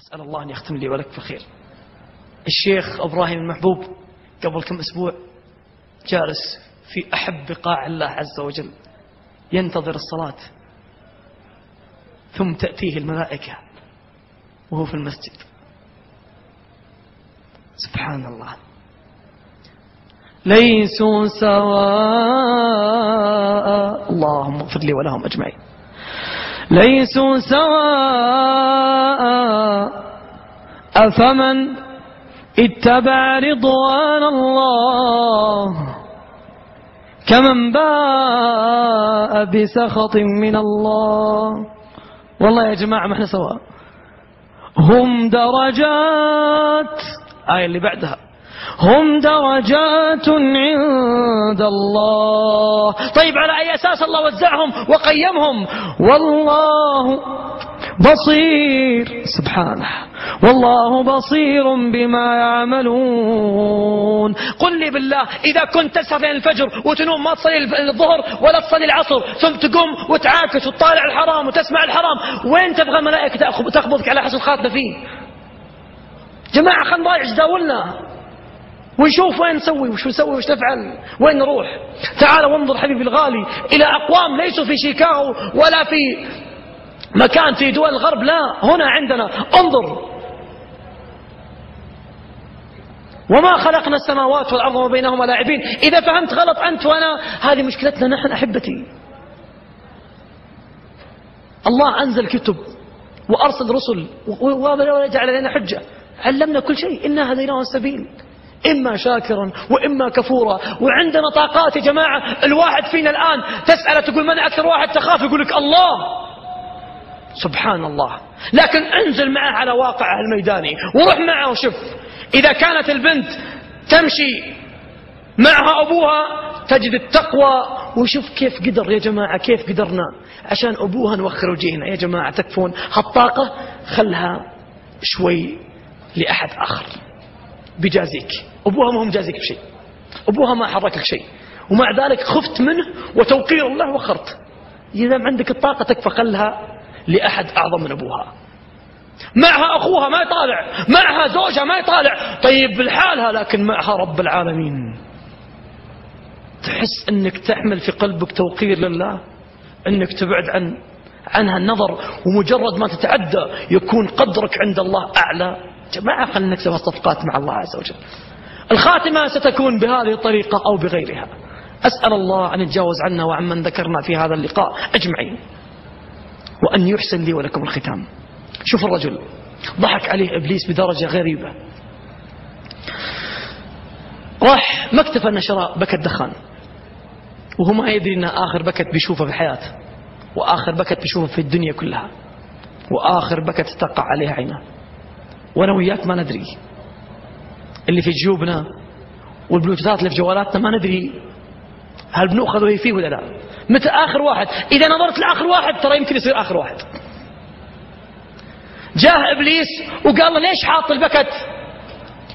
أسأل الله أن يختم لي ولك في خير. الشيخ إبراهيم المحبوب قبل كم أسبوع جالس في أحب بقاع الله عز وجل ينتظر الصلاة، ثم تأتيه الملائكة وهو في المسجد. سبحان الله. ليسوا سواء، اللهم اغفر لي ولهم أجمعين. ليسوا سواء أفمن اتبع رضوان الله كمن باء بسخط من الله. والله يا جماعة ما احنا سواء، هم درجات. آية اللي بعدها هم درجات عند الله. طيب على أي أساس الله وزعهم وقيمهم؟ والله بصير، سبحانه، والله بصير بما يعملون. قل لي بالله، إذا كنت تسهر لين الفجر وتنوم ما تصلي الظهر ولا تصلي العصر، ثم تقوم وتعاكس وتطالع الحرام وتسمع الحرام، وين تبغى الملائكة تقبضك على حسن خاتمة فيه؟ جماعة خلنا نراجع جداولنا ونشوف وين نسوي وش نسوي وش نفعل، وين نروح. تعال وانظر حبيبي الغالي إلى أقوام ليسوا في شيكاغو ولا في مكان في دول الغرب، لا، هنا عندنا. انظر، وما خلقنا السماوات والأرض وما بينهما لاعبين. إذا فهمت غلط أنت وأنا، هذه مشكلتنا نحن أحبتي. الله أنزل كتب وأرسل رسل وجعل لنا حجة، علمنا كل شيء. إنا هديناه السبيل، إما شاكرا وإما كفورا. وعندنا طاقات يا جماعة. الواحد فينا الآن تسأله تقول من أكثر واحد تخاف، يقول لك الله، سبحان الله. لكن انزل معه على واقعه الميداني وروح معه وشوف. إذا كانت البنت تمشي معها أبوها تجد التقوى. وشوف كيف قدر يا جماعة، كيف قدرنا عشان أبوها نوخر وجهنا. يا جماعة تكفون هالطاقة، خلها شوي لأحد آخر بجازيك. أبوها ما هم جازيك بشيء، أبوها ما حركك شيء، ومع ذلك خفت منه وتوقير الله وخرت. إذا عندك الطاقة تكفى، خلها لأحد أعظم من أبوها. معها أخوها ما يطالع، معها زوجها ما يطالع، طيب بالحالها، لكن معها رب العالمين. تحس أنك تحمل في قلبك توقير لله، أنك تبعد عنها النظر، ومجرد ما تتعدى يكون قدرك عند الله أعلى. جماعة خلنا نكسب الصفقات مع الله عز وجل. الخاتمة ستكون بهذه الطريقة أو بغيرها. أسأل الله أن يتجاوز عنا وعمن ذكرنا في هذا اللقاء أجمعين، وأن يحسن لي ولكم الختام. شوف الرجل ضحك عليه إبليس بدرجة غريبة. راح مكتب النشراء بكت دخان، وهو ما يدري أن آخر بكت بيشوفه في حياته، وآخر بكت بيشوفه في الدنيا كلها، وآخر بكت تقع عليها عينه. وأنا وياك ما ندري اللي في جيوبنا والبلوتوثات اللي في جوالاتنا، ما ندري هل بنأخذ وهي فيه ولا لا. متى آخر واحد؟ إذا نظرت لآخر واحد ترى يمكن يصير آخر واحد. جاء إبليس وقال له ليش حاط البكت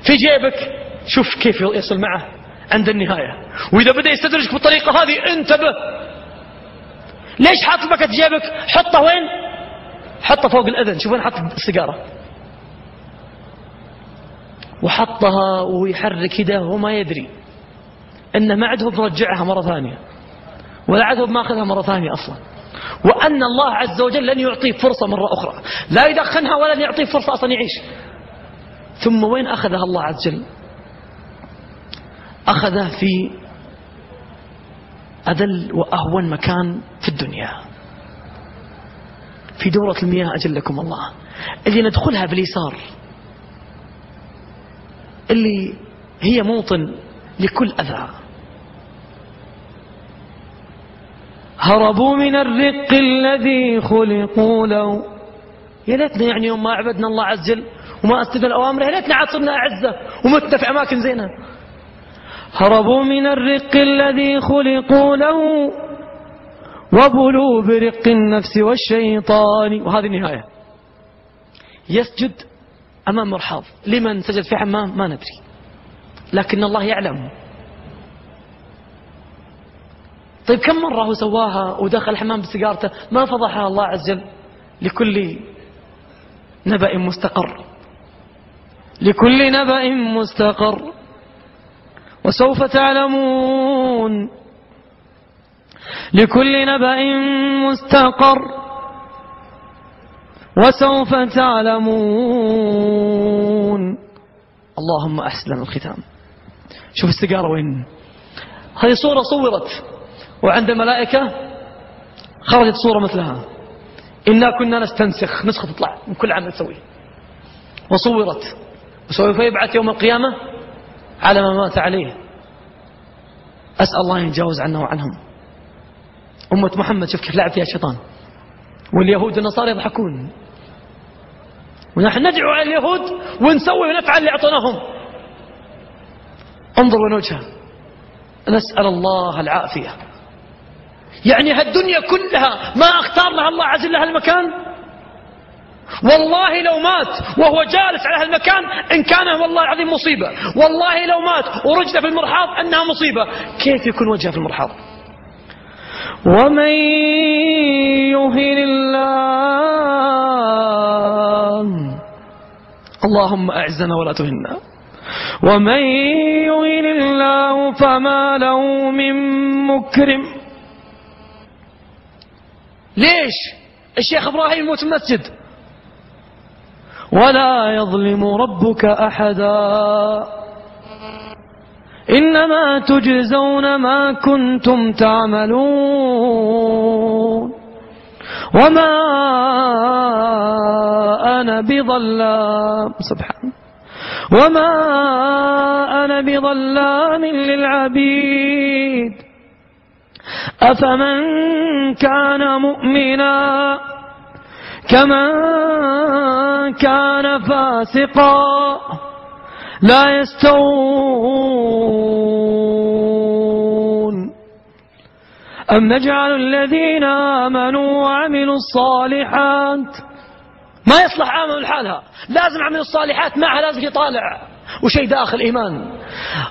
في جيبك؟ شوف كيف يصل معه عند النهاية. وإذا بدأ يستدرجك بالطريقة هذه انتبه. ليش حاط البكت في جيبك؟ حطه وين؟ حطه فوق الأذن. شوف وين حط السيجارة، وحطها ويحرك كده وهو ما يدري أنه ما عده برجعها مرة ثانية، ولا عده بماخذها مرة ثانية أصلا، وأن الله عز وجل لن يعطيه فرصة مرة أخرى، لا يدخنها ولا يعطيه فرصة أصلا يعيش. ثم وين أخذها الله عز وجل؟ أخذه في أذل وأهون مكان في الدنيا، في دورة المياه أجلكم الله، اللي ندخلها باليسار، اللي هي موطن لكل أذى. هربوا من الرق الذي خلقوا له. يا ليتنا يعني يوم ما عبدنا الله عز وجل وما أستدنا الأوامر، يا ليتنا عاد صرنا أعزة ومتنا في أماكن زينة. هربوا من الرق الذي خلقوا له وبلوا برق النفس والشيطان. وهذه النهاية. يسجد أمام مرحاض. لمن سجد في حمام ما ندري، لكن الله يعلم. طيب كم مرة هو سواها ودخل الحمام بسيجارته ما فضحها الله عز وجل لكل نبأ مستقر، لكل نبأ مستقر، وسوف تعلمون. لكل نبأ مستقر وسوف تعلمون. اللهم أحسن الختام. شوف السيجارة وين. هذه صورة صورت وعند الملائكة خرجت صورة مثلها. إنا كنا نستنسخ، نسخة تطلع من كل عام نسويه. وصورت وسوف يبعث يوم القيامة على ما مات عليه. أسأل الله يتجاوز عنا وعنهم. أمة محمد شوف كيف لعب فيها الشيطان، واليهود والنصارى يضحكون، ونحن ندعو على اليهود ونسوي ونفعل اللي أعطناهم. انظر وين وجهه. نسأل الله العافية. يعني هالدنيا كلها ما اختار لها الله عز وجل هالمكان. والله لو مات وهو جالس على هالمكان إن كان والله العظيم مصيبة. والله لو مات ورجل في المرحاض أنها مصيبة. كيف يكون وجهه في المرحاض؟ ومن يهن الله، اللهم أعزنا ولا تهنا. ومن يهن الله فما له من مكرم. ليش الشيخ إبراهيم يموت في المسجد؟ ولا يظلم ربك أحدا، إنما تجزون ما كنتم تعملون، وما أنا بظلام سبحان وما أنا بظلام للعبيد، أفمن كان مؤمنا كمن كان فاسقا لا يستوون. أم نجعل الذين آمنوا وعملوا الصالحات، ما يصلح آمنوا لحالها، لازم عملوا الصالحات معها، لازم يطالع وشيء داخل إيمان،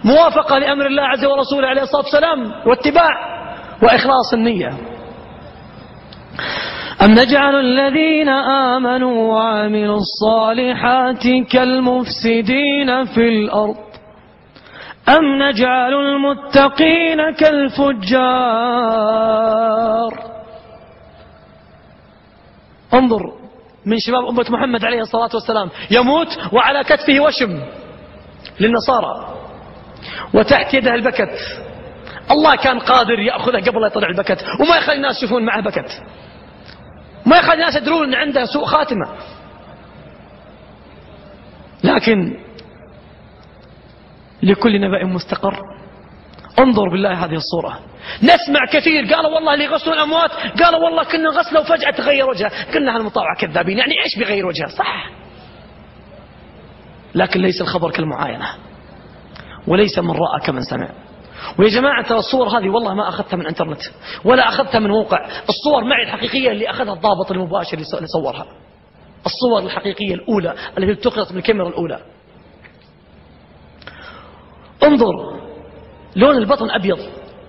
موافقة لأمر الله عز ورسوله عليه الصلاة والسلام، واتباع وإخلاص النية. أم نجعل الذين آمنوا وعملوا الصالحات كالمفسدين في الأرض أم نجعل المتقين كالفجار. انظر من شباب أمة محمد عليه الصلاة والسلام يموت وعلى كتفه وشم للنصارى وتحت يده البكت. الله كان قادر يأخذه قبل لا يطلع البكت وما يخلي الناس يشوفون معه بكت، ما يخلي الناس يدرون أن عنده سوء خاتمة. لكن لكل نبأ مستقر. انظر بالله هذه الصورة. نسمع كثير قالوا والله اللي يغسلون الأموات قالوا والله كنا غسله وفجأة تغير وجهه. قلنا هالمطاوع كذابين، يعني إيش بيغير وجهه؟ صح، لكن ليس الخبر كالمعاينة وليس من رأى كمن سمع. ويا جماعة ترى الصور هذه والله ما أخذتها من انترنت ولا أخذتها من موقع. الصور معي الحقيقية اللي أخذها الضابط المباشر اللي صورها، الصور الحقيقية الأولى التي التقطت من الكاميرا الأولى. انظر لون البطن أبيض،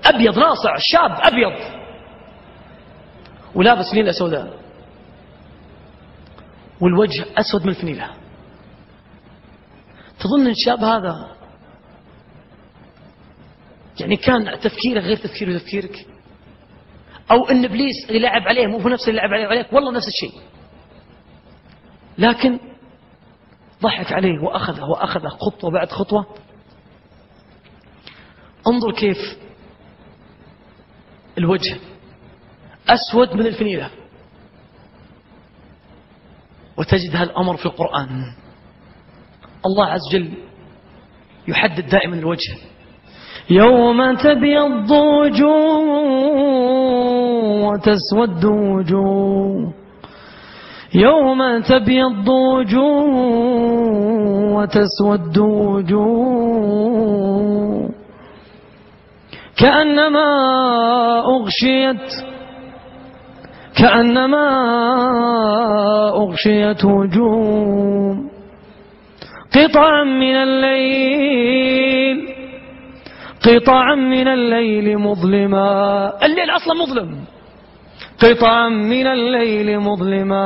أبيض ناصع، شاب أبيض ولابس فنيلة سوداء، والوجه أسود من الفنيلة. تظن الشاب هذا يعني كان تفكيره غير تفكير وتفكيرك، أو أن إبليس اللي لعب عليه مو هو نفس اللي لعب عليك؟ والله نفس الشيء، لكن ضحك عليه وأخذه خطوة بعد خطوة. انظر كيف الوجه أسود من الفنيلة، وتجد هالأمر في القرآن. الله عز وجل يحدد دائما الوجه. يوم تبيض وجوه وتسود وجوه، يوم تبيض وجوه وتسود وجوه، كأنما أغشيت وجوه قطعا من الليل مظلما. الليل أصلا مظلم، قطعا من الليل مظلما